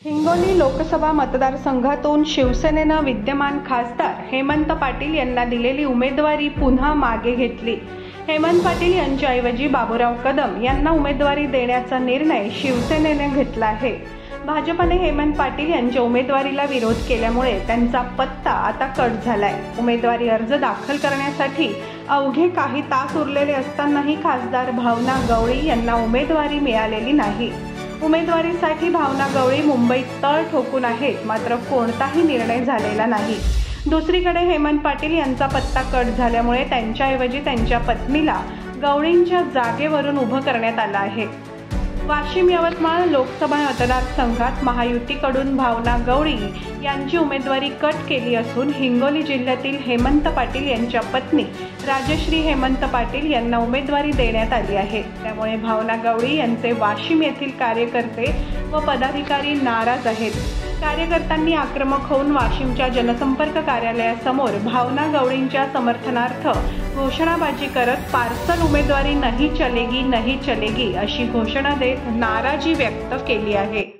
हिंगोली लोकसभा मतदारसंघातून शिवसेनेनं विद्यमान खासदार हेमंत पाटील यांना दिलेली उमेदवारी पुन्हा मागे घेतली। हेमंत पाटील यांच्याऐवजी बाबूराव कदम यांना उमेदवारी देण्याचा निर्णय शिवसेनेने घेतला आहे। भाजपने हेमंत पाटील यांच्या उमेदवारीला विरोध केल्यामुळे त्यांचा पत्ता आता कट झालाय। उमेदवारी अर्ज दाखल करण्यासाठी अवघे काही तास उरलेले असतानाही खासदार भावना गवळी यांना उमेदवारी मिळालेली नाही। उमेदवारीसाठी भावना गवळी मुंबईत तळ ठोकून आहेत, मात्र कोणताही निर्णय झालेला नाही। दुसरीकडे हेमंत पाटील यांचा पत्ता कट झाल्यामुळे त्यांच्याऐवजी त्यांच्या पत्नीला गवळींच्या जागेवरून उभं करण्यात आलं आहे। वाशिम यवतमाळ लोकसभा मतदारसंघात महायुतीकडून भावना गवळी यांची उमेदवारी कट केली असून हिंगोली जिल्ह्यातील हेमंत पाटील यांच्या पत्नी राजश्री हेमंत पाटील यांना उमेदवारी देण्यात आली आहे। त्यामुळे भावना गवळी यांचे वाशिम येथील कार्यकर्ते व पदाधिकारी नाराज आहेत। कार्यकर्त्यांनी आक्रमक होऊन वाशिमच्या जनसंपर्क कार्यालयासमोर भावना गवळींच्या समर्थनार्थ घोषणाबाजी करत पार्सल उमेदवारी नहीं चलेगी अशी घोषणा देत नाराजी व्यक्त केली आहे।